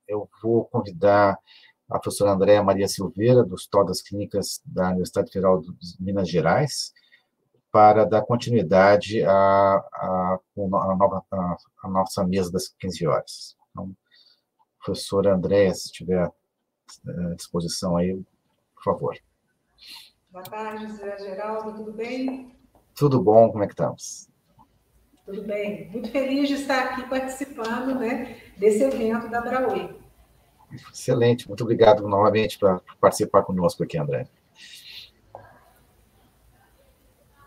eu vou convidar a professora Andréa Maria Silveira, do Hospital das Clínicas da Universidade Federal de Minas Gerais, para dar continuidade à nossa mesa das 15 horas. Então, professora Andréa, se tiver à disposição aí, por favor. Boa tarde, José Geraldo, tudo bem? Tudo bom, como é que estamos? Tudo bem. Muito feliz de estar aqui participando, né, desse evento da Abrauê. Excelente, muito obrigado novamente por participar conosco aqui, André.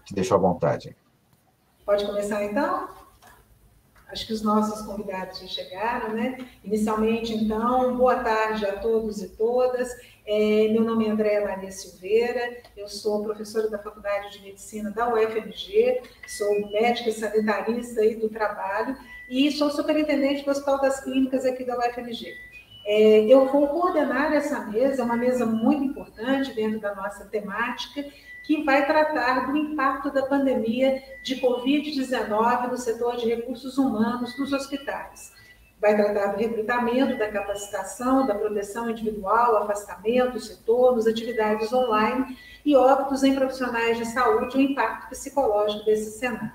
Te deixo à vontade. Pode começar, então? Acho que os nossos convidados já chegaram, né? Inicialmente, então, boa tarde a todos e todas. Meu nome é Andréa Maria Silveira, eu sou professora da Faculdade de Medicina da UFMG, sou médica sanitarista aí do trabalho e sou superintendente do Hospital das Clínicas aqui da UFMG. Eu vou coordenar essa mesa, uma mesa muito importante dentro da nossa temática, que vai tratar do impacto da pandemia de Covid-19 no setor de recursos humanos nos hospitais. Vai tratar do recrutamento, da capacitação, da proteção individual, afastamento, retornos, atividades online e óbitos em profissionais de saúde e o impacto psicológico desse cenário.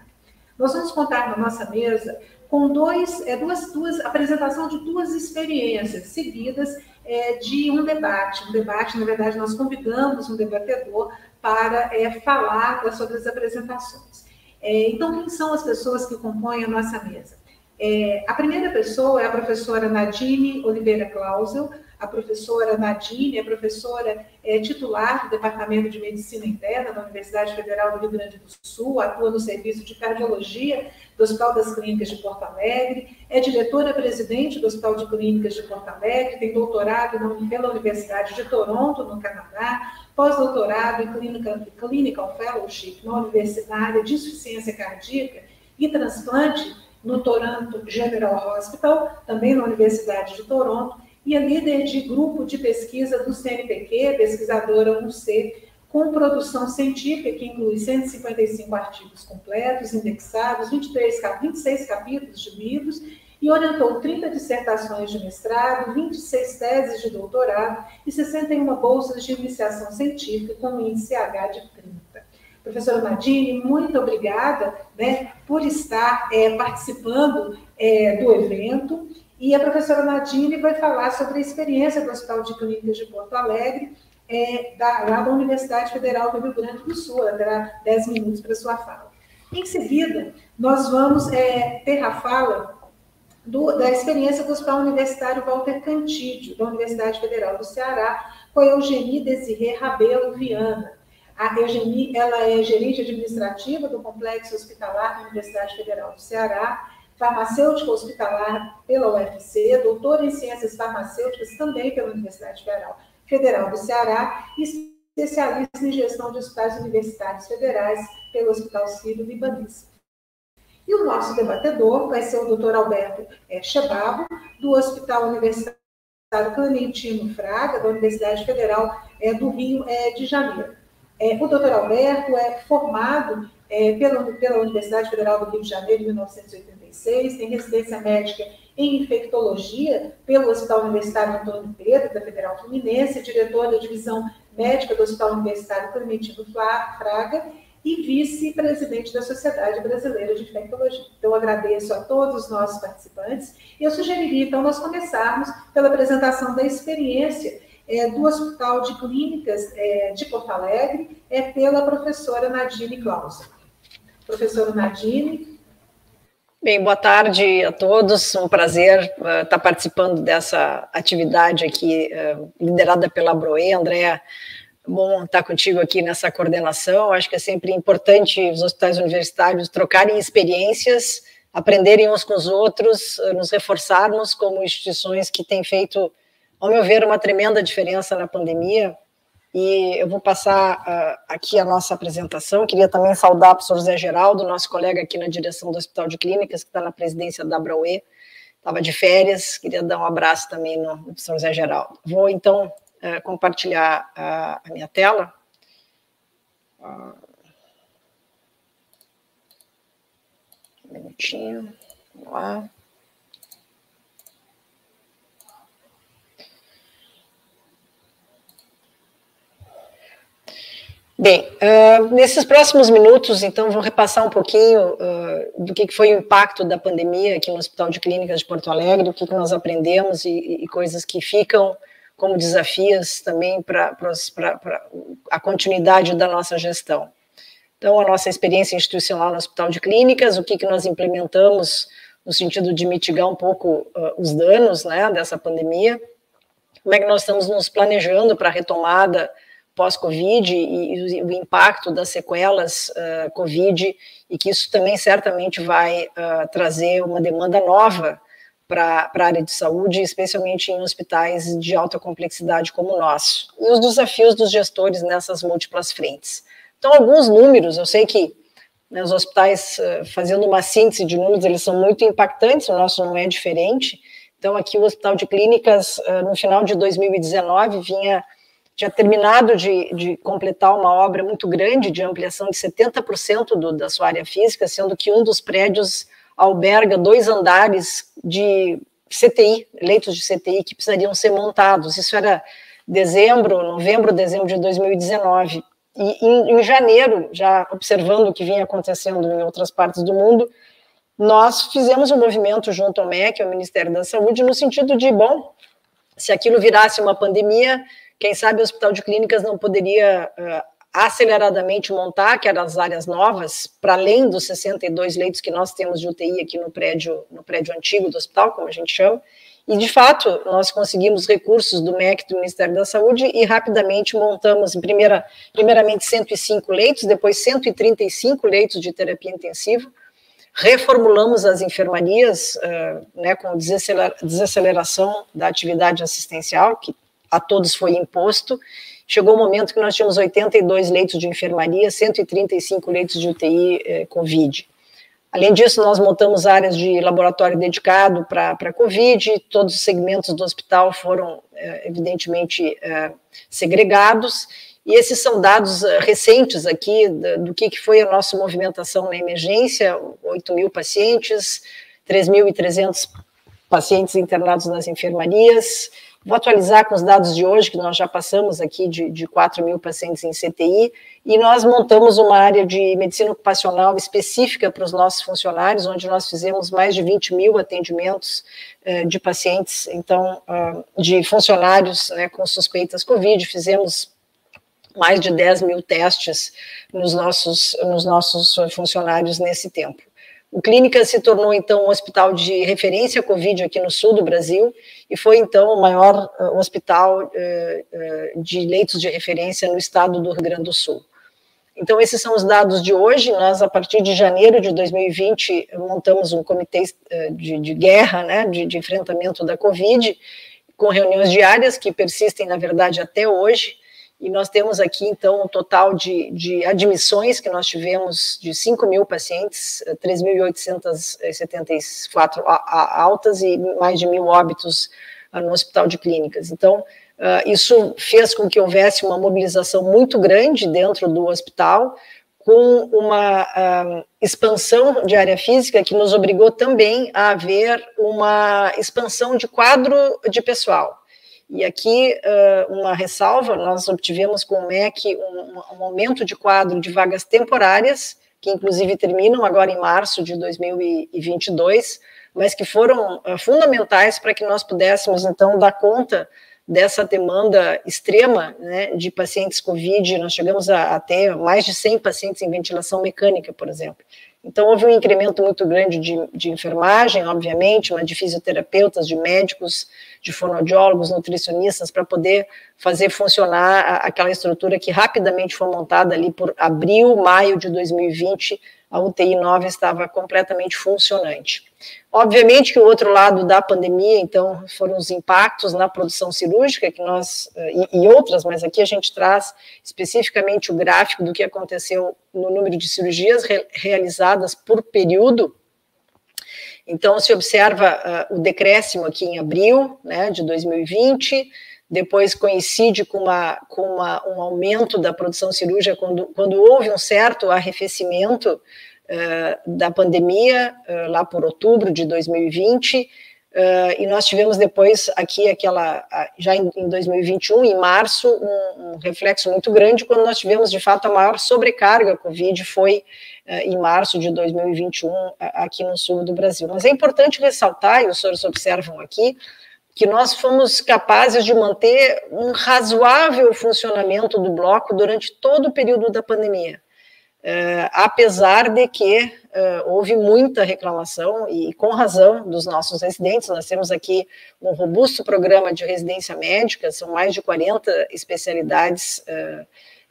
Nós vamos contar na nossa mesa com apresentação de duas experiências seguidas de um debate. Um debate, na verdade, nós convidamos um debatedor para falar sobre as apresentações. Então, quem são as pessoas que compõem a nossa mesa? A primeira pessoa é a professora Nadine Oliveira Clausel. A professora Nadine é professora titular do Departamento de Medicina Interna da Universidade Federal do Rio Grande do Sul, atua no Serviço de Cardiologia do Hospital das Clínicas de Porto Alegre, é diretora-presidente do Hospital de Clínicas de Porto Alegre, tem doutorado pela Universidade de Toronto, no Canadá, pós-doutorado em Clinical Fellowship na Universidade de Insuficiência Cardíaca e Transplante no Toronto General Hospital, também na Universidade de Toronto, e é líder de grupo de pesquisa do CNPq, pesquisadora 1C, com produção científica que inclui 155 artigos completos, indexados, 26 capítulos de livros, e orientou 30 dissertações de mestrado, 26 teses de doutorado e 61 bolsas de iniciação científica com índice H de 30. Professora Nadine, muito obrigada, né, por estar participando do evento. E a professora Nadine vai falar sobre a experiência do Hospital de Clínicas de Porto Alegre, lá da Universidade Federal do Rio Grande do Sul. Ela terá 10 minutos para sua fala. Em seguida, nós vamos ter a fala da experiência do Hospital Universitário Walter Cantídio, da Universidade Federal do Ceará, com a Eugenie Desirê Rabelo Viana. A Eugenie, ela é gerente administrativa do Complexo Hospitalar da Universidade Federal do Ceará, farmacêutica hospitalar pela UFC, doutora em ciências farmacêuticas também pela Universidade Federal do Ceará e especialista em gestão de hospitais universitários federais pelo Hospital Sírio-Libanês. E o nosso debatedor vai ser o Dr. Alberto Chebabo, do Hospital Universitário Clementino Fraga, da Universidade Federal do Rio de Janeiro. O Dr. Alberto é formado pela Universidade Federal do Rio de Janeiro em 1986, tem residência médica em infectologia pelo Hospital Universitário Antônio Pedro, da Federal Fluminense, diretor da divisão médica do Hospital Universitário Clementino Fraga e vice-presidente da Sociedade Brasileira de Infectologia. Então, agradeço a todos os nossos participantes e eu sugeriria, então, nós começarmos pela apresentação da experiência do Hospital de Clínicas de Porto Alegre, pela professora Nadine Clausel. Professora Nadine. Bem, boa tarde a todos, um prazer estar participando dessa atividade aqui, liderada pela Abrauê. Andréa, bom estar contigo aqui nessa coordenação. Acho que é sempre importante os hospitais universitários trocarem experiências, aprenderem uns com os outros, nos reforçarmos como instituições que têm feito, ao meu ver, uma tremenda diferença na pandemia. E eu vou passar aqui a nossa apresentação. Queria também saudar o professor Zé Geraldo, nosso colega aqui na direção do Hospital de Clínicas, que está na presidência da Abrauê, estava de férias, queria dar um abraço também no professor Zé Geraldo. Vou, então, compartilhar a minha tela. Um minutinho, vamos lá. Bem, nesses próximos minutos, então, vou repassar um pouquinho do que foi o impacto da pandemia aqui no Hospital de Clínicas de Porto Alegre, o que nós aprendemos e coisas que ficam como desafios também para a continuidade da nossa gestão. Então, a nossa experiência institucional no Hospital de Clínicas, o que nós implementamos no sentido de mitigar um pouco os danos, né, dessa pandemia, como é que nós estamos nos planejando para a retomada pós-Covid e o impacto das sequelas Covid, e que isso também certamente vai trazer uma demanda nova para a área de saúde, especialmente em hospitais de alta complexidade como o nosso, e os desafios dos gestores nessas múltiplas frentes. Então, alguns números, eu sei que, né, os hospitais, fazendo uma síntese de números, eles são muito impactantes, o nosso não é diferente. Então, aqui o Hospital de Clínicas, no final de 2019, tinha terminado de completar uma obra muito grande de ampliação de 70% da sua área física, sendo que um dos prédios alberga 2 andares de CTI, leitos de CTI que precisariam ser montados. Isso era novembro, dezembro de 2019. E em janeiro, já observando o que vinha acontecendo em outras partes do mundo, nós fizemos um movimento junto ao MEC, ao Ministério da Saúde, no sentido de, bom, se aquilo virasse uma pandemia, quem sabe o Hospital de Clínicas não poderia aceleradamente montar, que eram as áreas novas, para além dos 62 leitos que nós temos de UTI aqui no prédio antigo do hospital, como a gente chama, e de fato nós conseguimos recursos do MEC, do Ministério da Saúde, e rapidamente montamos, primeiramente 105 leitos, depois 135 leitos de terapia intensiva, reformulamos as enfermarias, né, com desaceleração da atividade assistencial, que a todos foi imposto. Chegou o momento que nós tínhamos 82 leitos de enfermaria, 135 leitos de UTI Covid. Além disso, nós montamos áreas de laboratório dedicado para Covid, todos os segmentos do hospital foram, evidentemente, segregados, e esses são dados recentes aqui do que foi a nossa movimentação na emergência: 8.000 pacientes, 3.300 pacientes internados nas enfermarias. Vou atualizar com os dados de hoje, que nós já passamos aqui de 4.000 pacientes em CTI, e nós montamos uma área de medicina ocupacional específica para os nossos funcionários, onde nós fizemos mais de 20.000 atendimentos de pacientes, então, de funcionários, né, com suspeitas Covid. Fizemos mais de 10.000 testes nos nossos funcionários nesse tempo. O Clínicas se tornou, então, um hospital de referência Covid aqui no sul do Brasil, e foi, então, o maior hospital de leitos de referência no estado do Rio Grande do Sul. Então, esses são os dados de hoje. Nós, a partir de janeiro de 2020, montamos um comitê de guerra, né, de enfrentamento da Covid, com reuniões diárias que persistem, na verdade, até hoje. E nós temos aqui, então, um total de admissões que nós tivemos de 5.000 pacientes, 3.874 altas e mais de 1.000 óbitos no Hospital de Clínicas. Então, isso fez com que houvesse uma mobilização muito grande dentro do hospital, com uma expansão de área física que nos obrigou também a haver uma expansão de quadro de pessoal. E aqui, uma ressalva: nós obtivemos com o MEC um aumento de quadro de vagas temporárias, que inclusive terminam agora em março de 2022, mas que foram fundamentais para que nós pudéssemos, então, dar conta dessa demanda extrema, né, de pacientes Covid. Nós chegamos a ter mais de 100 pacientes em ventilação mecânica, por exemplo. Então, houve um incremento muito grande de enfermagem, obviamente, de fisioterapeutas, de médicos, de fonoaudiólogos, nutricionistas, para poder fazer funcionar aquela estrutura que rapidamente foi montada ali por abril, maio de 2020, a UTI nova estava completamente funcionante. Obviamente que o outro lado da pandemia, então, foram os impactos na produção cirúrgica, que nós, e outras, mas aqui a gente traz especificamente o gráfico do que aconteceu no número de cirurgias realizadas por período. Então, se observa o decréscimo aqui em abril, né, de 2020, depois coincide com um aumento da produção cirúrgica quando houve um certo arrefecimento da pandemia, lá por outubro de 2020, e nós tivemos depois aqui já em 2021, em março, um reflexo muito grande, quando nós tivemos, de fato, a maior sobrecarga Covid, foi em março de 2021, aqui no sul do Brasil. Mas é importante ressaltar, e os senhores observam aqui, que nós fomos capazes de manter um razoável funcionamento do bloco durante todo o período da pandemia, apesar de que houve muita reclamação, e com razão, dos nossos residentes. Nós temos aqui um robusto programa de residência médica, são mais de 40 especialidades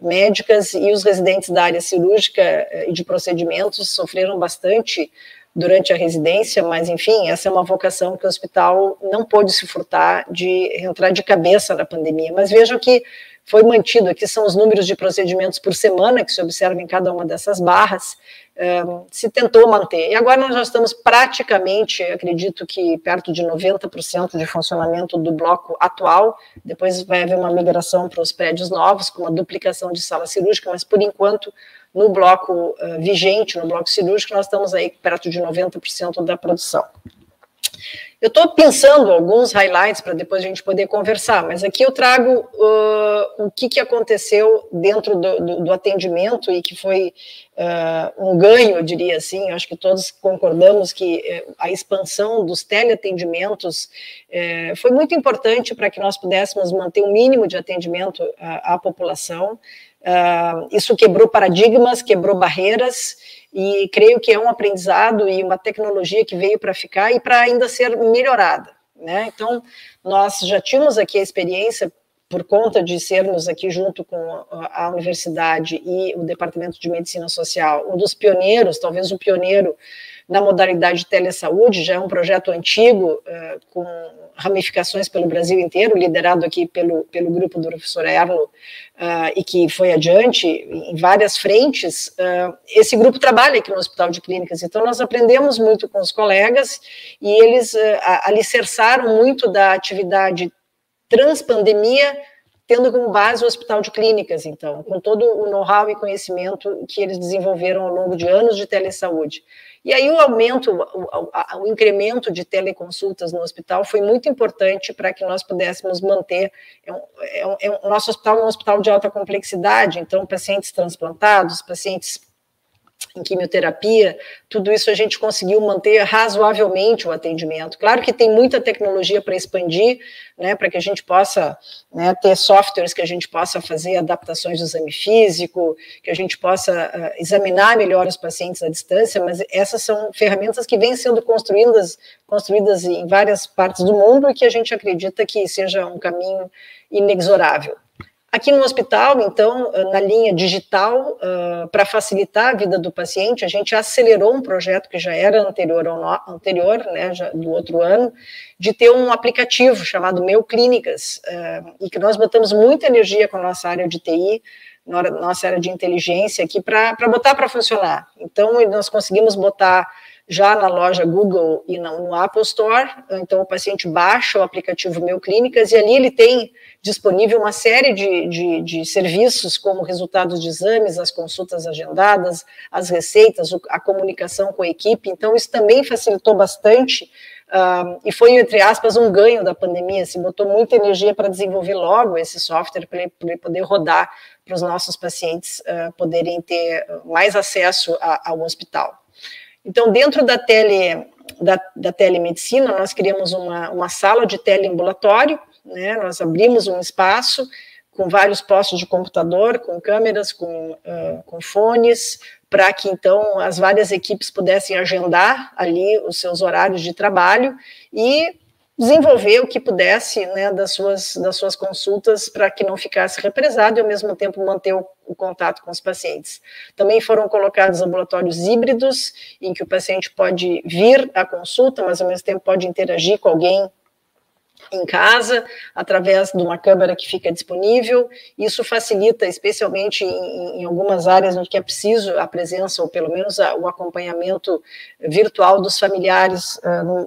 médicas, e os residentes da área cirúrgica e de procedimentos sofreram bastante durante a residência, mas, enfim, essa é uma vocação que o hospital não pôde se furtar de entrar de cabeça na pandemia. Mas vejam que foi mantido, aqui são os números de procedimentos por semana, que se observa em cada uma dessas barras, se tentou manter. E agora nós já estamos praticamente, acredito que perto de 90% de funcionamento do bloco atual, depois vai haver uma migração para os prédios novos, com uma duplicação de sala cirúrgica, mas por enquanto, no bloco vigente, no bloco cirúrgico, nós estamos aí perto de 90% da produção. Eu estou pensando alguns highlights para depois a gente poder conversar, mas aqui eu trago o que aconteceu dentro do atendimento e que foi um ganho, eu diria assim. Eu acho que todos concordamos que a expansão dos teleatendimentos foi muito importante para que nós pudéssemos manter um mínimo de atendimento à população. Isso quebrou paradigmas, quebrou barreiras, e creio que é um aprendizado e uma tecnologia que veio para ficar e para ainda ser melhorada, né? Então, nós já tínhamos aqui a experiência, por conta de sermos aqui junto com a universidade e o Departamento de Medicina Social, um dos pioneiros, talvez o pioneiro na modalidade de telesaúde. Já é um projeto antigo, com ramificações pelo Brasil inteiro, liderado aqui pelo grupo do professor Erlo, e que foi adiante em várias frentes. Esse grupo trabalha aqui no Hospital de Clínicas, então nós aprendemos muito com os colegas, e eles alicerçaram muito da atividade transpandemia, tendo como base o Hospital de Clínicas, então, com todo o know-how e conhecimento que eles desenvolveram ao longo de anos de telesaúde. E aí o aumento, o incremento de teleconsultas no hospital foi muito importante para que nós pudéssemos manter. O nosso hospital é um hospital de alta complexidade, então pacientes transplantados, pacientes em quimioterapia, tudo isso a gente conseguiu manter razoavelmente o atendimento. Claro que tem muita tecnologia para expandir, né, para que a gente possa, né, ter softwares que a gente possa fazer adaptações do exame físico, que a gente possa examinar melhor os pacientes à distância, mas essas são ferramentas que vêm sendo construídas em várias partes do mundo e que a gente acredita que seja um caminho inexorável. Aqui no hospital, então, na linha digital, para facilitar a vida do paciente, a gente acelerou um projeto que já era anterior, né, já do outro ano, de ter um aplicativo chamado Meu Clínicas, e que nós botamos muita energia com a nossa área de TI, nossa área de inteligência aqui, para botar para funcionar. Então, nós conseguimos botar já na loja Google e no Apple Store. Então o paciente baixa o aplicativo Meu Clínicas e ali ele tem disponível uma série de serviços, como resultados de exames, as consultas agendadas, as receitas, a comunicação com a equipe. Então isso também facilitou bastante, e foi, entre aspas, um ganho da pandemia. Se botou muita energia para desenvolver logo esse software, para ele poder rodar, para os nossos pacientes poderem ter mais acesso ao hospital. Então, dentro da telemedicina, nós criamos uma sala de teleambulatório, né? Nós abrimos um espaço com vários postos de computador, com câmeras, com fones, para que, então, as várias equipes pudessem agendar ali os seus horários de trabalho e desenvolver o que pudesse, né, das suas consultas, para que não ficasse represado e, ao mesmo tempo, manter o contato com os pacientes. Também foram colocados ambulatórios híbridos, em que o paciente pode vir à consulta, mas, ao mesmo tempo, pode interagir com alguém em casa, através de uma câmera que fica disponível. Isso facilita, especialmente em algumas áreas onde é preciso a presença, ou pelo menos o acompanhamento virtual dos familiares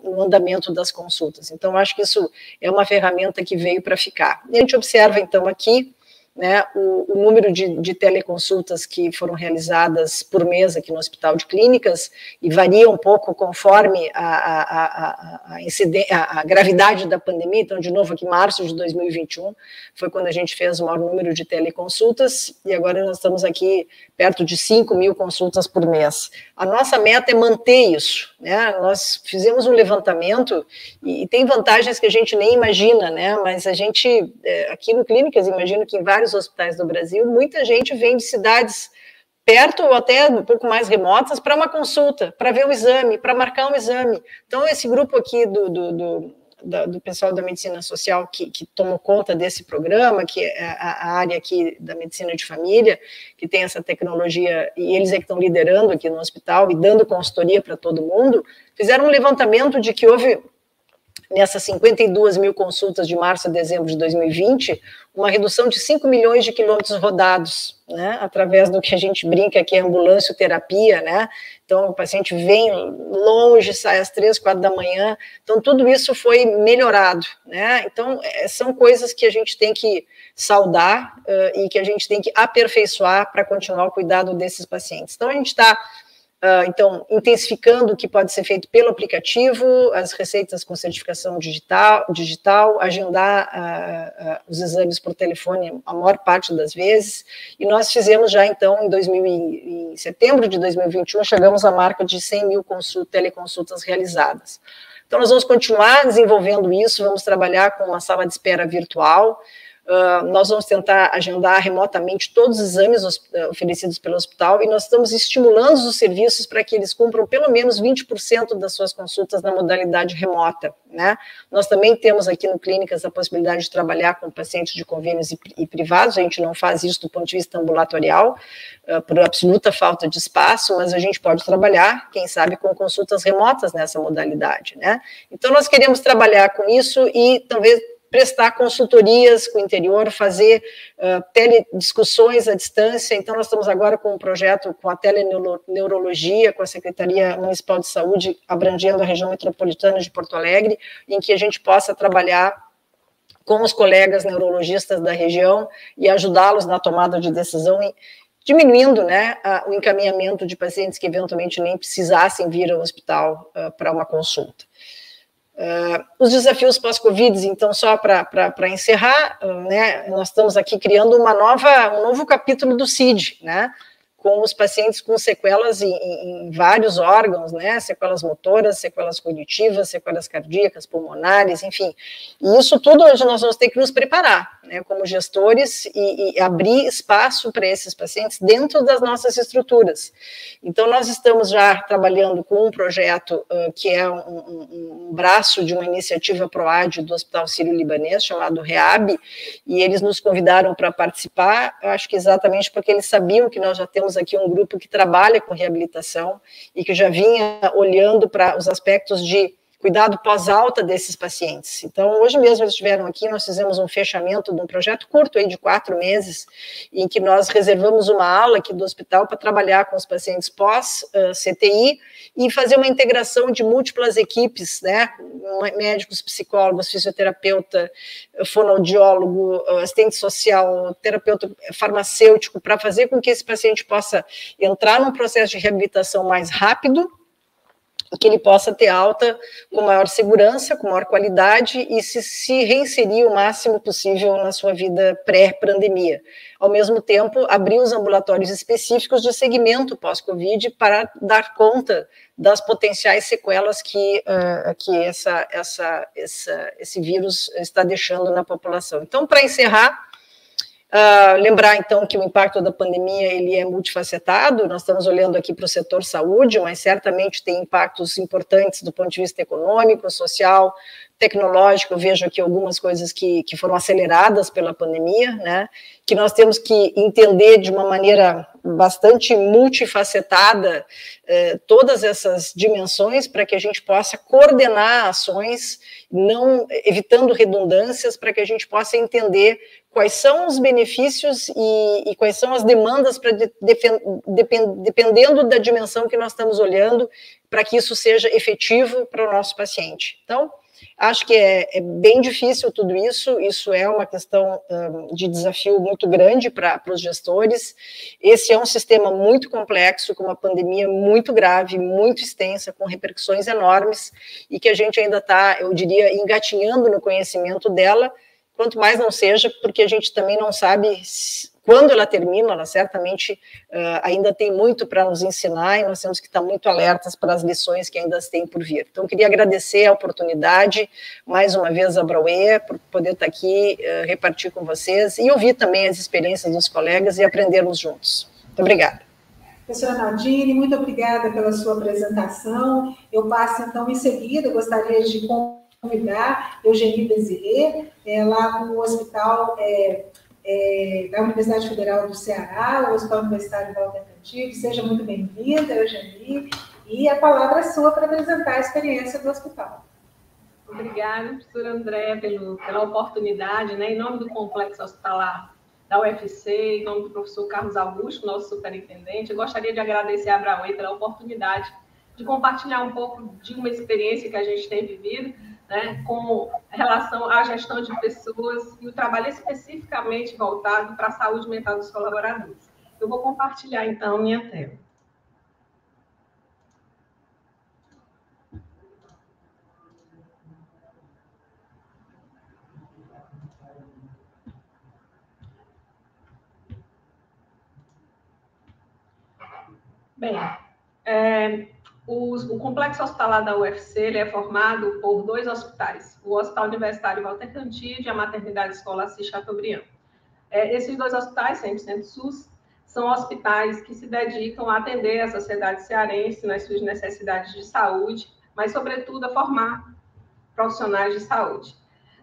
no andamento das consultas. Então, acho que isso é uma ferramenta que veio para ficar. E a gente observa, então, aqui, né, o número de teleconsultas que foram realizadas por mês aqui no Hospital de Clínicas, e varia um pouco conforme a gravidade da pandemia. Então, de novo, aqui em março de 2021, foi quando a gente fez o maior número de teleconsultas, e agora nós estamos aqui perto de 5.000 consultas por mês. A nossa meta é manter isso, né? Nós fizemos um levantamento, e tem vantagens que a gente nem imagina, né? Mas a gente, aqui no Clínicas, imagino que em vários hospitais do Brasil, muita gente vem de cidades perto ou até um pouco mais remotas para uma consulta, para ver um exame, para marcar um exame. Então, esse grupo aqui do pessoal da medicina social que tomou conta desse programa, que é a área aqui da medicina de família, que tem essa tecnologia, e eles é que estão liderando aqui no hospital e dando consultoria para todo mundo, fizeram um levantamento de que houve, nessas 52.000 consultas de março a dezembro de 2020, uma redução de 5 milhões de quilômetros rodados, né, através do que a gente brinca que é ambulancioterapia, né, então o paciente vem longe, sai às 3, 4 da manhã, então tudo isso foi melhorado, né, então são coisas que a gente tem que saudar e que a gente tem que aperfeiçoar para continuar o cuidado desses pacientes. Então a gente está então, intensificando o que pode ser feito pelo aplicativo, as receitas com certificação digital, agendar os exames por telefone a maior parte das vezes, e nós fizemos já, então, em setembro de 2021, chegamos à marca de 100.000 teleconsultas realizadas. Então, nós vamos continuar desenvolvendo isso, vamos trabalhar com uma sala de espera virtual. Nós vamos tentar agendar remotamente todos os exames oferecidos pelo hospital, e nós estamos estimulando os serviços para que eles cumpram pelo menos 20% das suas consultas na modalidade remota, né? Nós também temos aqui no Clínicas a possibilidade de trabalhar com pacientes de convênios e privados. A gente não faz isso do ponto de vista ambulatorial, por absoluta falta de espaço, mas a gente pode trabalhar, quem sabe, com consultas remotas nessa modalidade, né? Então, nós queremos trabalhar com isso e talvez prestar consultorias com o interior, fazer telediscussões à distância. Então, nós estamos agora com um projeto com a teleneurologia, com a Secretaria Municipal de Saúde, abrangendo a região metropolitana de Porto Alegre, em que a gente possa trabalhar com os colegas neurologistas da região e ajudá-los na tomada de decisão, diminuindo, né, o encaminhamento de pacientes que eventualmente nem precisassem vir ao hospital para uma consulta. Os desafios pós-Covid, então, só para encerrar, né, nós estamos aqui criando um novo capítulo do CID, né, com os pacientes com sequelas em vários órgãos, né, sequelas motoras, sequelas cognitivas, sequelas cardíacas, pulmonares, enfim. E isso tudo hoje nós vamos ter que nos preparar, né, como gestores, e abrir espaço para esses pacientes dentro das nossas estruturas. Então, nós estamos já trabalhando com um projeto que é um braço de uma iniciativa PROAD do Hospital Sírio-Libanês, chamado REAB, e eles nos convidaram para participar, eu acho que exatamente porque eles sabiam que nós já temos aqui um grupo que trabalha com reabilitação e que já vinha olhando para os aspectos de cuidado pós-alta desses pacientes. Então, hoje mesmo eles estiveram aqui, nós fizemos um fechamento de um projeto curto aí de 4 meses, em que nós reservamos uma ala aqui do hospital para trabalhar com os pacientes pós-CTI e fazer uma integração de múltiplas equipes, né, médicos, psicólogos, fisioterapeuta, fonoaudiólogo, assistente social, terapeuta farmacêutico, para fazer com que esse paciente possa entrar num processo de reabilitação mais rápido, que ele possa ter alta com maior segurança, com maior qualidade e se reinserir o máximo possível na sua vida pré-pandemia. Ao mesmo tempo, abrir os ambulatórios específicos de segmento pós-Covid para dar conta das potenciais sequelas que esse vírus está deixando na população. Então, para encerrar, lembrar, então, que o impacto da pandemia ele é multifacetado. Nós estamos olhando aqui para o setor saúde, mas certamente tem impactos importantes do ponto de vista econômico, social, tecnológico. Eu vejo aqui algumas coisas que foram aceleradas pela pandemia, né, que nós temos que entender de uma maneira bastante multifacetada todas essas dimensões para que a gente possa coordenar ações, não evitando redundâncias, para que a gente possa entender quais são os benefícios e quais são as demandas, dependendo da dimensão que nós estamos olhando, para que isso seja efetivo para o nosso paciente. Então, Acho que é bem difícil tudo isso, isso é uma questão de desafio muito grande para os gestores. Esse é um sistema muito complexo, com uma pandemia muito grave, muito extensa, com repercussões enormes, e que a gente ainda está, eu diria, engatinhando no conhecimento dela, quanto mais não seja, porque a gente também não sabe quando ela termina, ela certamente ainda tem muito para nos ensinar, e nós temos que estar muito alertas para as lições que ainda têm por vir. Então, queria agradecer a oportunidade, mais uma vez, a Brauê, por poder estar aqui, repartir com vocês, e ouvir também as experiências dos colegas e aprendermos juntos. Muito obrigada. Professora Naldine, muito obrigada pela sua apresentação. Eu passo, então, em seguida, gostaria de convidar Eugenie Desirê, lá no Hospital da Universidade Federal do Ceará, o Hospital Universitário Walter Cantigo. Seja muito bem-vinda, Eugenie, e a palavra é sua para apresentar a experiência do hospital. Obrigada, professora Andréa, pela oportunidade, né, em nome do Complexo Hospitalar da UFC, em nome do professor Carlos Augusto, nosso superintendente. Eu gostaria de agradecer a Brauê pela oportunidade de compartilhar um pouco de uma experiência que a gente tem vivido, né, com relação à gestão de pessoas e o trabalho especificamente voltado para a saúde mental dos colaboradores. Eu vou compartilhar, então, minha tela. Bem, o Complexo Hospitalar da UFC ele é formado por 2 hospitais, o Hospital Universitário Walter Cantigo e a Maternidade Escola Assis Chateaubriand. Esses 2 hospitais, 100% SUS, são hospitais que se dedicam a atender a sociedade cearense nas suas necessidades de saúde, mas, sobretudo, a formar profissionais de saúde.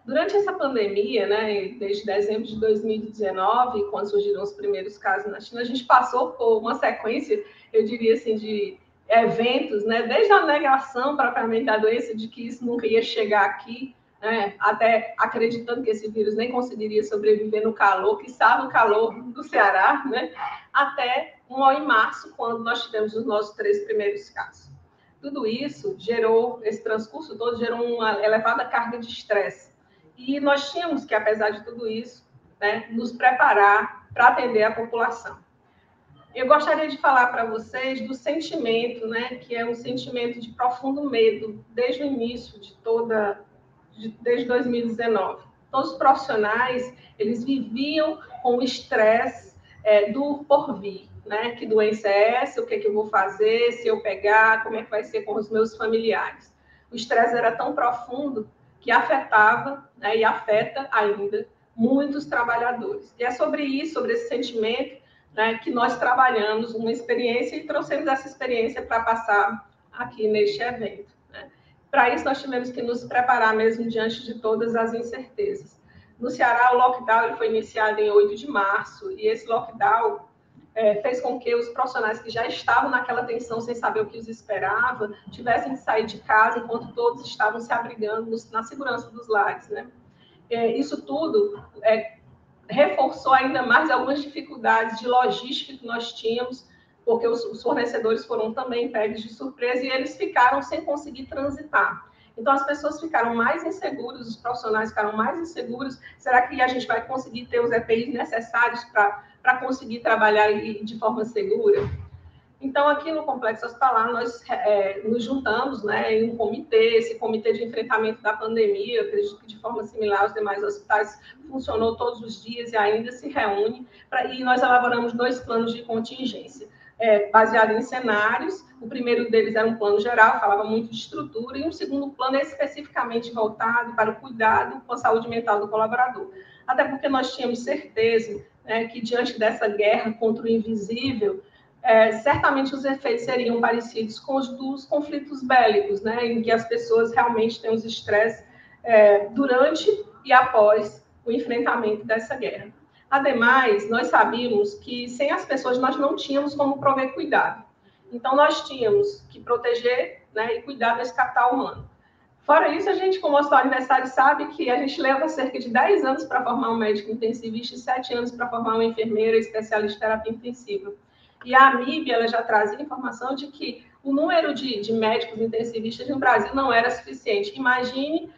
Durante essa pandemia, né, desde dezembro de 2019, quando surgiram os primeiros casos na China, a gente passou por uma sequência, eu diria assim, de eventos, né, desde a negação propriamente da doença, de que isso nunca ia chegar aqui, né, até acreditando que esse vírus nem conseguiria sobreviver no calor, que sabe o calor do Ceará, né, até em março, quando nós tivemos os nossos 3 primeiros casos. Tudo isso gerou, esse transcurso todo gerou uma elevada carga de estresse. E nós tínhamos que, apesar de tudo isso, né, nos preparar para atender a população. Eu gostaria de falar para vocês do sentimento, né, que é um sentimento de profundo medo desde o início desde 2019. Todos os profissionais, eles viviam com o estresse do porvir, né? Que doença é essa? O que é que eu vou fazer? Se eu pegar, como é que vai ser com os meus familiares? O estresse era tão profundo que afetava, né, e afeta ainda muitos trabalhadores. E é sobre isso, sobre esse sentimento, né, que nós trabalhamos uma experiência e trouxemos essa experiência para passar aqui neste evento. Né? Para isso, nós tivemos que nos preparar mesmo diante de todas as incertezas. No Ceará, o lockdown ele foi iniciado em 8 de março, e esse lockdown fez com que os profissionais que já estavam naquela tensão, sem saber o que os esperava, tivessem que sair de casa enquanto todos estavam se abrigando na segurança dos lares. Né? Isso tudo reforçou ainda mais algumas dificuldades de logística que nós tínhamos, porque os fornecedores foram também pegos de surpresa e eles ficaram sem conseguir transitar. Então, as pessoas ficaram mais inseguras, os profissionais ficaram mais inseguros. Será que a gente vai conseguir ter os EPIs necessários para conseguir trabalhar de forma segura? Então, aqui no Complexo Hospitalar, nós nos juntamos, né, em um comitê, esse comitê de enfrentamento da pandemia, eu acredito que de forma similar aos demais hospitais, funcionou todos os dias e ainda se reúne, e nós elaboramos 2 planos de contingência, baseado em cenários. O primeiro deles era um plano geral, falava muito de estrutura, e um segundo plano especificamente voltado para o cuidado com a saúde mental do colaborador. Até porque nós tínhamos certeza, né, que diante dessa guerra contra o invisível, certamente os efeitos seriam parecidos com os dos conflitos bélicos, né, em que as pessoas realmente têm os estresses durante e após o enfrentamento dessa guerra. Ademais, nós sabíamos que sem as pessoas nós não tínhamos como prover cuidado. Então, nós tínhamos que proteger, né, e cuidar desse capital humano. Fora isso, a gente, como hospital universitário, sabe que a gente leva cerca de 10 anos para formar um médico intensivista e 7 anos para formar uma enfermeira especialista em terapia intensiva. E a AMIB, ela já trazia informação de que o número de médicos intensivistas no Brasil não era suficiente. Imagine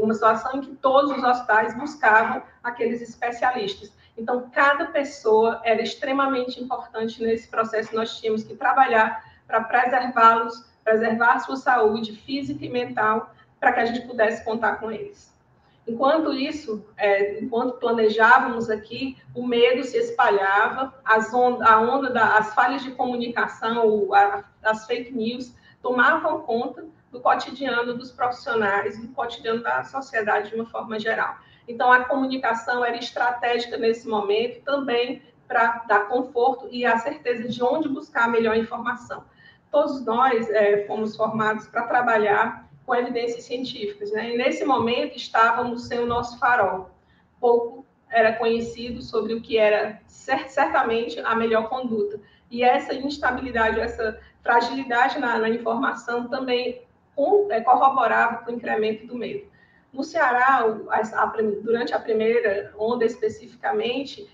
uma situação em que todos os hospitais buscavam aqueles especialistas. Então, cada pessoa era extremamente importante nesse processo. Nós tínhamos que trabalhar para preservá-los, preservar a sua saúde física e mental, para que a gente pudesse contar com eles. Enquanto isso, enquanto planejávamos aqui, o medo se espalhava, as falhas de comunicação, as fake news, tomavam conta do cotidiano dos profissionais, do cotidiano da sociedade de uma forma geral. Então, a comunicação era estratégica nesse momento, também para dar conforto e a certeza de onde buscar a melhor informação. Todos nós fomos formados para trabalhar com evidências científicas, né? E nesse momento estávamos sem o nosso farol. Pouco era conhecido sobre o que era certamente a melhor conduta. E essa instabilidade, essa fragilidade na informação também corroborava com o incremento do medo. No Ceará, durante a primeira onda especificamente,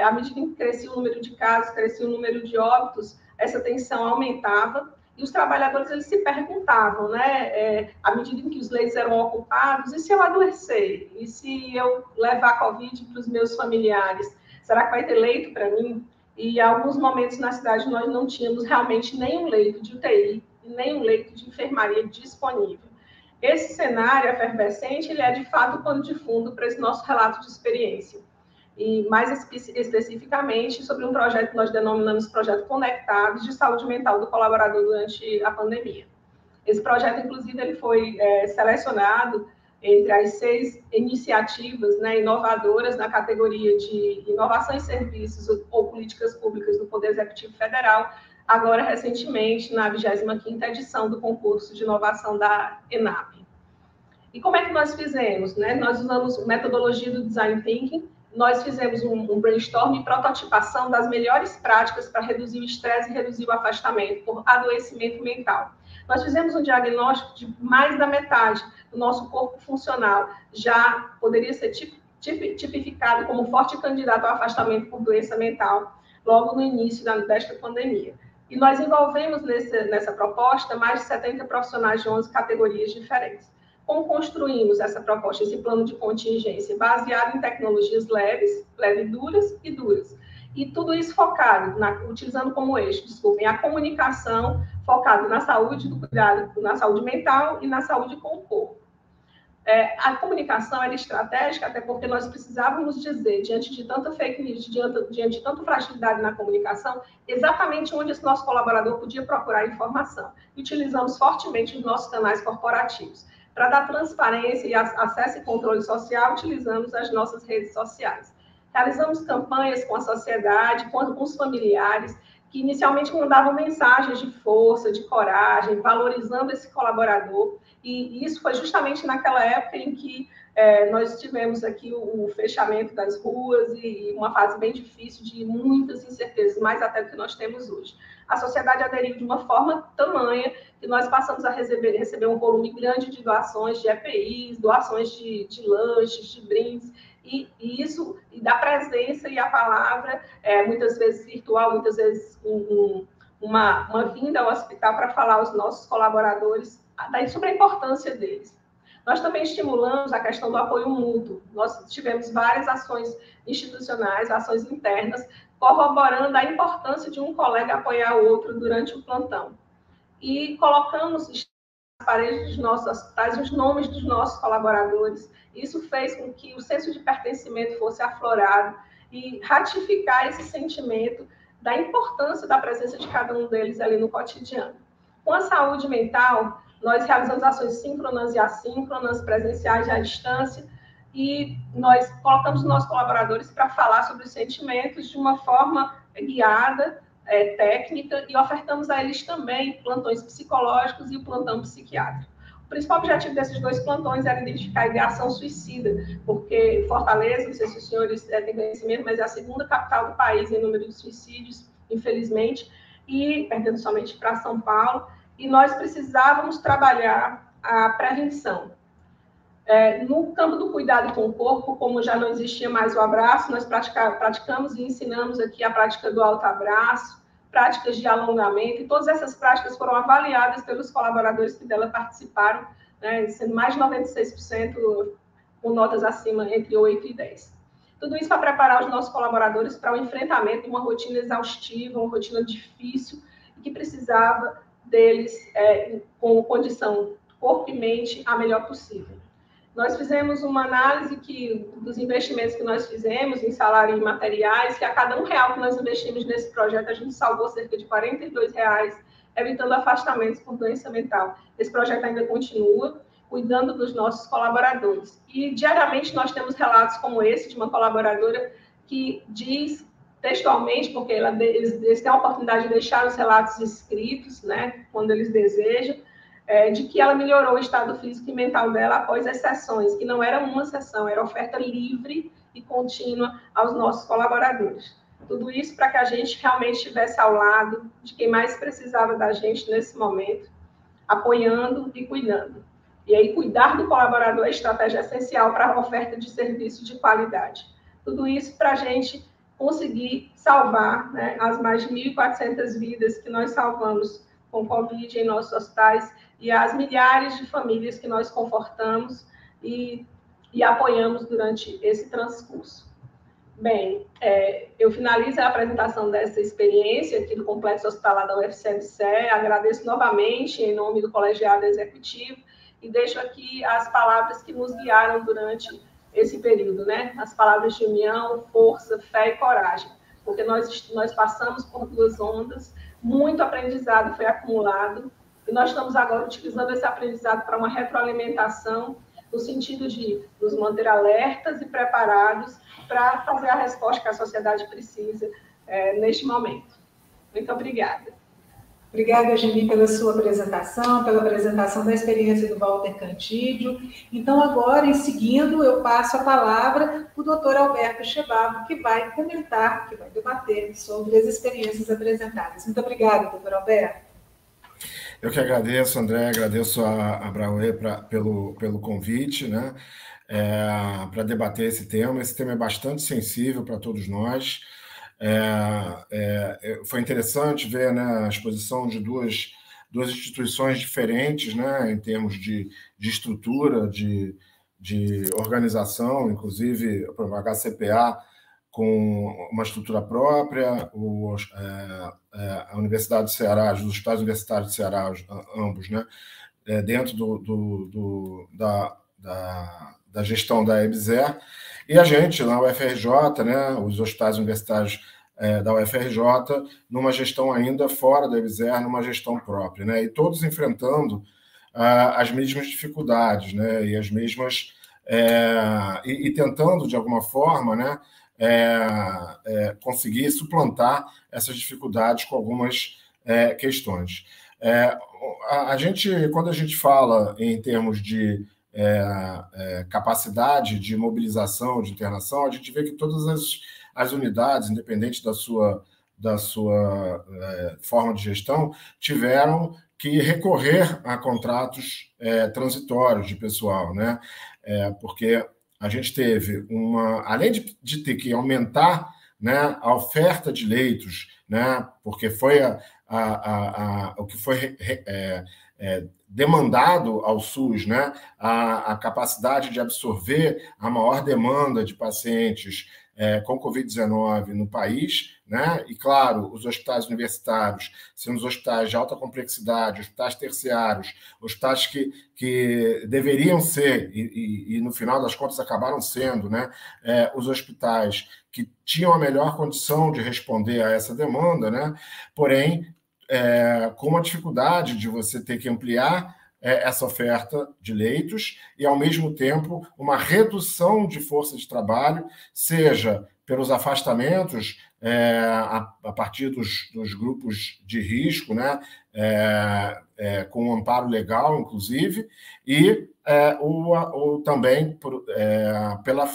à medida que crescia o número de casos, crescia o número de óbitos, essa tensão aumentava. E os trabalhadores, eles se perguntavam, né, à medida em que os leitos eram ocupados, e se eu adoecer? E se eu levar a Covid para os meus familiares? Será que vai ter leito para mim? E em alguns momentos na cidade nós não tínhamos realmente nenhum leito de UTI, nem um leito de enfermaria disponível. Esse cenário efervescente, ele é de fato o pano de fundo para esse nosso relato de experiência. E mais especificamente sobre um projeto que nós denominamos Projeto Conectados de Saúde Mental do Colaborador durante a pandemia. Esse projeto, inclusive, ele foi selecionado entre as 6 iniciativas, né, inovadoras na categoria de inovação em serviços ou políticas públicas do Poder Executivo Federal, agora recentemente na 25ª edição do concurso de inovação da ENAP. E como é que nós fizemos? Né? Nós usamos metodologia do Design Thinking. Nós fizemos um brainstorm e prototipação das melhores práticas para reduzir o estresse e reduzir o afastamento por adoecimento mental. Nós fizemos um diagnóstico de mais da metade do nosso corpo funcional já poderia ser tipificado como forte candidato ao afastamento por doença mental, logo no início desta pandemia. E nós envolvemos nessa proposta mais de 70 profissionais de 11 categorias diferentes. Como construímos essa proposta, esse plano de contingência, baseado em tecnologias leves, duras e duras. E tudo isso focado, utilizando como eixo, a comunicação, focado na saúde do cuidado, na saúde mental e na saúde com o corpo. A comunicação era estratégica, até porque nós precisávamos dizer, diante de tanta fake news, diante de tanta fragilidade na comunicação, exatamente onde esse nosso colaborador podia procurar informação. E utilizamos fortemente os nossos canais corporativos. Para dar transparência e acesso e controle social, utilizamos as nossas redes sociais. Realizamos campanhas com a sociedade, com os familiares, que inicialmente mandavam mensagens de força, de coragem, valorizando esse colaborador. E isso foi justamente naquela época em que nós tivemos aqui o fechamento das ruas e uma fase bem difícil de muitas incertezas, mais até do que nós temos hoje. A sociedade aderiu de uma forma tamanha que nós passamos a receber um volume grande de doações de EPIs, doações de lanches, de brindes, e isso, e da presença e a palavra, muitas vezes virtual, muitas vezes uma vinda ao hospital para falar aos nossos colaboradores sobre a importância deles. Nós também estimulamos a questão do apoio mútuo. Nós tivemos várias ações institucionais, ações internas, corroborando a importância de um colega apoiar o outro durante o plantão. E colocamos nas paredes dos nossos hospitais os nomes dos nossos colaboradores. Isso fez com que o senso de pertencimento fosse aflorado e ratificar esse sentimento da importância da presença de cada um deles ali no cotidiano. Com a saúde mental, nós realizamos ações síncronas e assíncronas, presenciais e à distância, e nós colocamos os nossos colaboradores para falar sobre os sentimentos de uma forma guiada, técnica, e ofertamos a eles também plantões psicológicos e o plantão psiquiátrico. O principal objetivo desses 2 plantões era identificar a ideação suicida, porque Fortaleza, não sei se os senhores têm conhecimento, mas é a 2ª capital do país em número de suicídios, infelizmente, e perdendo somente para São Paulo, e nós precisávamos trabalhar a prevenção. No campo do cuidado com o corpo, como já não existia mais o abraço, nós praticamos e ensinamos aqui a prática do autoabraço, práticas de alongamento, e todas essas práticas foram avaliadas pelos colaboradores que dela participaram, né, sendo mais de 96% com notas acima entre 8 e 10. Tudo isso para preparar os nossos colaboradores para o enfrentamento de uma rotina exaustiva, uma rotina difícil, que precisava deles com condição corpo e mente a melhor possível. Nós fizemos uma análise dos investimentos que nós fizemos em salário e materiais, que a cada R$1 que nós investimos nesse projeto, a gente salvou cerca de R$42, evitando afastamentos por doença mental. Esse projeto ainda continua, cuidando dos nossos colaboradores. E, diariamente, nós temos relatos como esse, de uma colaboradora que diz textualmente, porque eles têm a oportunidade de deixar os relatos escritos, né, quando eles desejam, de que ela melhorou o estado físico e mental dela após as sessões, que não era uma sessão, era oferta livre e contínua aos nossos colaboradores. Tudo isso para que a gente realmente estivesse ao lado de quem mais precisava da gente nesse momento, apoiando e cuidando. E aí, cuidar do colaborador é estratégia essencial para a oferta de serviço de qualidade. Tudo isso para a gente conseguir salvar, né, as mais de 1.400 vidas que nós salvamos com Covid em nossos hospitais e as milhares de famílias que nós confortamos e apoiamos durante esse transcurso. Bem, eu finalizo a apresentação dessa experiência aqui do Complexo Hospitalar da UFCMC, agradeço novamente em nome do colegiado executivo e deixo aqui as palavras que nos guiaram durante esse período, né? As palavras de união, força, fé e coragem, porque nós passamos por 2 ondas, muito aprendizado foi acumulado, e nós estamos agora utilizando esse aprendizado para uma retroalimentação, no sentido de nos manter alertas e preparados para fazer a resposta que a sociedade precisa neste momento. Muito obrigada. Obrigada, Geni, pela sua apresentação, pela apresentação da experiência do Walter Cantídio. Então, agora, em seguida, eu passo a palavra para o doutor Alberto Chebabo, que vai comentar, que vai debater sobre as experiências apresentadas. Muito obrigada, doutor Alberto. Eu que agradeço, André, agradeço a Brauê pelo convite, né, para debater esse tema. Esse tema é bastante sensível para todos nós. Foi interessante ver, né, a exposição de duas instituições diferentes, né, em termos de estrutura, de organização, inclusive a HCPA com uma estrutura própria, a Universidade do Ceará, os hospitais universitários do Ceará, ambos, né, dentro da gestão da EBSER, e a gente, na UFRJ, né, os hospitais universitários da UFRJ, numa gestão ainda fora da EBSER, numa gestão própria, né, e todos enfrentando as mesmas dificuldades, né, e as mesmas e tentando, de alguma forma, né, conseguir suplantar essas dificuldades com algumas questões. Quando a gente fala em termos de capacidade de mobilização, de internação, a gente vê que todas as unidades, independente da sua forma de gestão, tiveram que recorrer a contratos transitórios de pessoal, né? Porque a gente teve além de ter que aumentar, né, a oferta de leitos, né, porque foi o que foi demandado ao SUS, né, a capacidade de absorver a maior demanda de pacientes com Covid-19 no país, né? E, claro, os hospitais universitários, sendo os hospitais de alta complexidade, hospitais terciários, hospitais que deveriam ser, e no final das contas acabaram sendo, né? Os hospitais que tinham a melhor condição de responder a essa demanda, né? Porém, com uma dificuldade de você ter que ampliar essa oferta de leitos e, ao mesmo tempo, uma redução de força de trabalho, seja pelos afastamentos a partir dos grupos de risco, né, com um amparo legal, inclusive, e também pela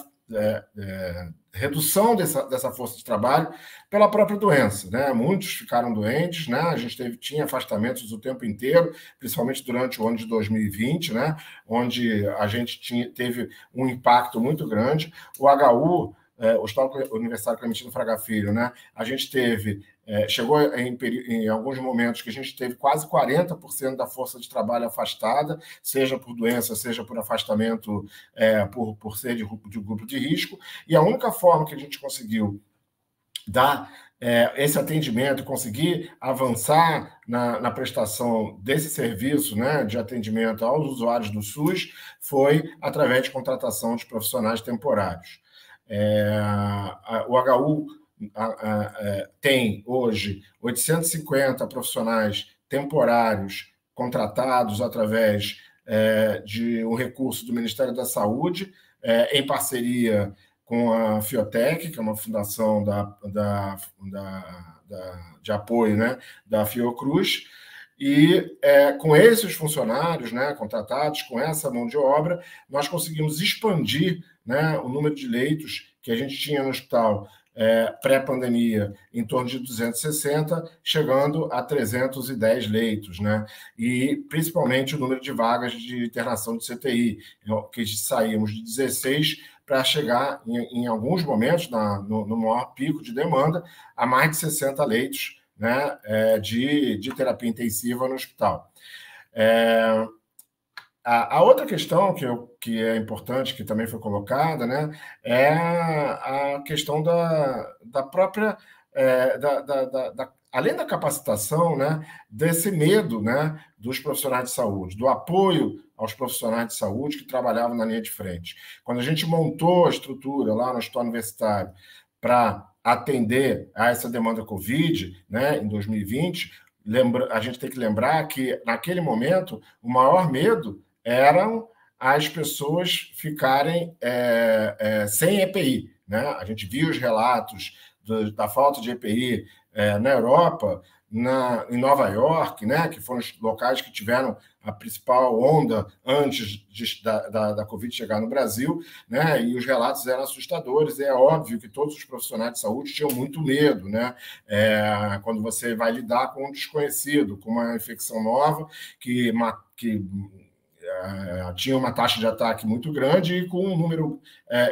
redução dessa força de trabalho pela própria doença, né? Muitos ficaram doentes, né? A gente tinha afastamentos o tempo inteiro, principalmente durante o ano de 2020, né? Onde a gente teve um impacto muito grande. O HU o Hospital Universitário Clementino Fraga Filho, né? A gente teve, chegou em alguns momentos que a gente teve quase 40% da força de trabalho afastada, seja por doença, seja por afastamento, por ser de grupo de risco, e a única forma que a gente conseguiu dar esse atendimento, conseguir avançar na prestação desse serviço, né, de atendimento aos usuários do SUS, foi através de contratação de profissionais temporários. O HU tem hoje 850 profissionais temporários contratados através de um recurso do Ministério da Saúde, em parceria com a Fiotec, que é uma fundação de apoio, né, da Fiocruz, e com esses funcionários, né, contratados, com essa mão de obra, nós conseguimos expandir, né, o número de leitos que a gente tinha no hospital pré-pandemia em torno de 260, chegando a 310 leitos, né? E principalmente o número de vagas de internação de CTI, que saímos de 16 para chegar, em alguns momentos, no maior pico de demanda, a mais de 60 leitos, né, de terapia intensiva no hospital. A outra questão que é importante, que também foi colocada, né, é a questão da própria... além da capacitação, né, desse medo, né, dos profissionais de saúde, do apoio aos profissionais de saúde que trabalhavam na linha de frente. Quando a gente montou a estrutura lá no Hospital Universitário para atender a essa demanda Covid, né, em 2020, a gente tem que lembrar que, naquele momento, o maior medo eram as pessoas ficarem sem EPI, né? A gente viu os relatos da falta de EPI na Europa, em Nova York, né? Que foram os locais que tiveram a principal onda antes da Covid chegar no Brasil, né? E os relatos eram assustadores. É óbvio que todos os profissionais de saúde tinham muito medo, né? Quando você vai lidar com um desconhecido, com uma infecção nova que tinha uma taxa de ataque muito grande e com um número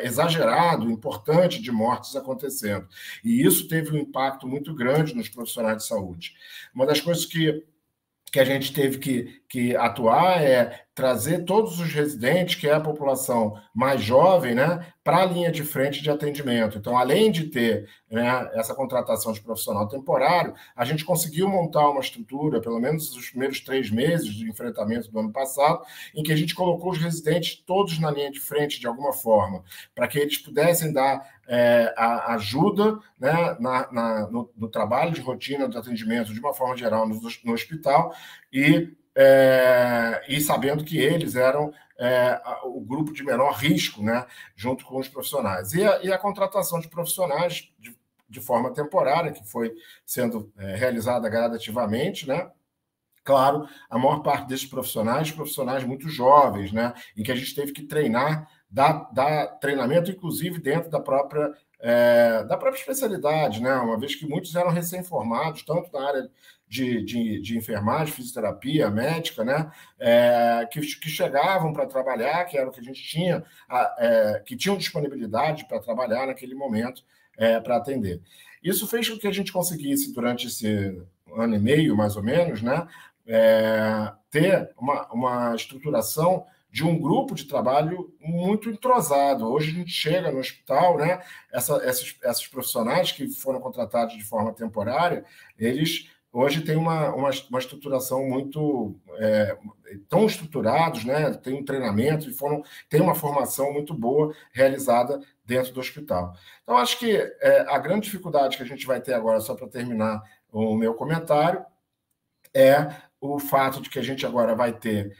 exagerado, importante de mortes acontecendo. E isso teve um impacto muito grande nos profissionais de saúde. Uma das coisas que a gente teve que atuar é trazer todos os residentes, que é a população mais jovem, né, para a linha de frente de atendimento. Então, além de ter, né, essa contratação de profissional temporário, a gente conseguiu montar uma estrutura, pelo menos os primeiros 3 meses de enfrentamento do ano passado, em que a gente colocou os residentes todos na linha de frente de alguma forma, para que eles pudessem dar a ajuda, né, no trabalho de rotina do atendimento de uma forma geral no hospital e sabendo que eles eram o grupo de menor risco, né, junto com os profissionais. E a contratação de profissionais de forma temporária, que foi sendo realizada gradativamente, né? Claro, a maior parte desses profissionais muito jovens, né, em que a gente teve que treinar, dar treinamento, inclusive, dentro da própria especialidade, né, uma vez que muitos eram recém-formados, tanto na área de enfermagem, fisioterapia, médica, né, que chegavam para trabalhar, que era o que a gente tinha, que tinham disponibilidade para trabalhar naquele momento, para atender. Isso fez com que a gente conseguisse, durante esse ano e meio, mais ou menos, né, ter uma estruturação de um grupo de trabalho muito entrosado. Hoje a gente chega no hospital, né, esses profissionais que foram contratados de forma temporária, eles hoje têm uma estruturação muito... tão estruturados, né, tem um treinamento e tem uma formação muito boa realizada dentro do hospital. Então, acho que a grande dificuldade que a gente vai ter agora, só para terminar o meu comentário, é o fato de que a gente agora vai ter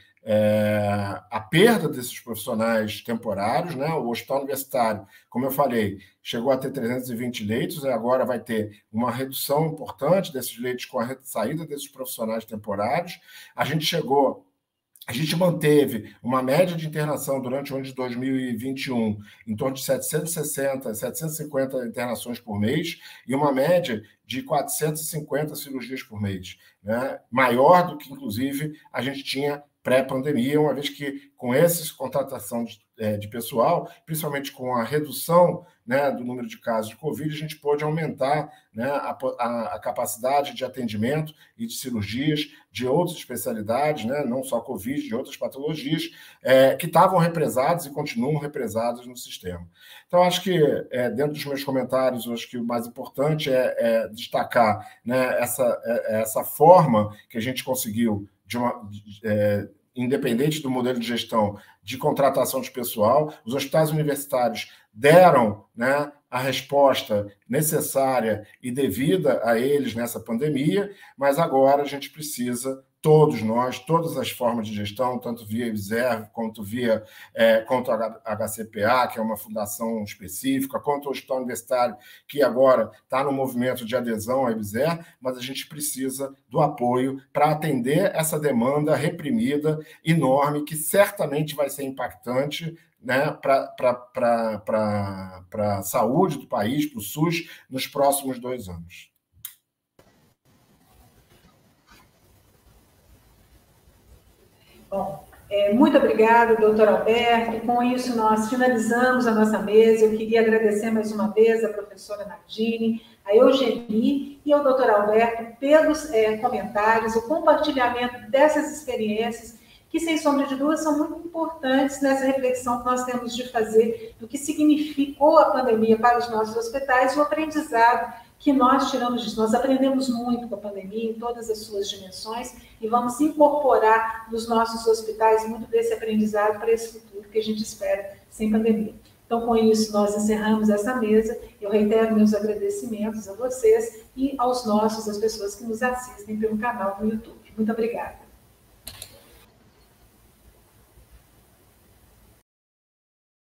a perda desses profissionais temporários, né? O Hospital Universitário, como eu falei, chegou a ter 320 leitos, e agora vai ter uma redução importante desses leitos com a saída desses profissionais temporários. A gente manteve uma média de internação durante o ano de 2021 em torno de 760, 750 internações por mês e uma média de 450 cirurgias por mês, né? Maior do que, inclusive, a gente tinha pré-pandemia, uma vez que com essa contratação de pessoal, principalmente com a redução, né, do número de casos de Covid, a gente pôde aumentar, né, a capacidade de atendimento e de cirurgias de outras especialidades, né, não só Covid, de outras patologias, que estavam represadas e continuam represadas no sistema. Então, acho que, dentro dos meus comentários, acho que o mais importante é destacar, né, essa forma que a gente conseguiu, independente do modelo de gestão, de contratação de pessoal. Os hospitais universitários deram, né, a resposta necessária e devida a eles nessa pandemia, mas agora a gente precisa, todos nós, todas as formas de gestão, tanto via IBSERV, quanto via quanto a HCPA, que é uma fundação específica, quanto o Hospital Universitário, que agora está no movimento de adesão à IBSERV, mas a gente precisa do apoio para atender essa demanda reprimida, enorme, que certamente vai ser impactante, né, para a saúde do país, para o SUS, nos próximos 2 anos. Bom, muito obrigada, doutor Alberto. Com isso, nós finalizamos a nossa mesa. Eu queria agradecer mais uma vez a professora Nardini, a Eugenie e ao doutor Alberto pelos comentários, o compartilhamento dessas experiências, que, sem sombra de dúvida, são muito importantes nessa reflexão que nós temos de fazer do que significou a pandemia para os nossos hospitais e o aprendizado que nós tiramos disso. Nós aprendemos muito com a pandemia, em todas as suas dimensões, e vamos incorporar nos nossos hospitais muito desse aprendizado para esse futuro que a gente espera sem pandemia. Então, com isso, nós encerramos essa mesa. Eu reitero meus agradecimentos a vocês e às pessoas que nos assistem pelo canal do YouTube. Muito obrigada.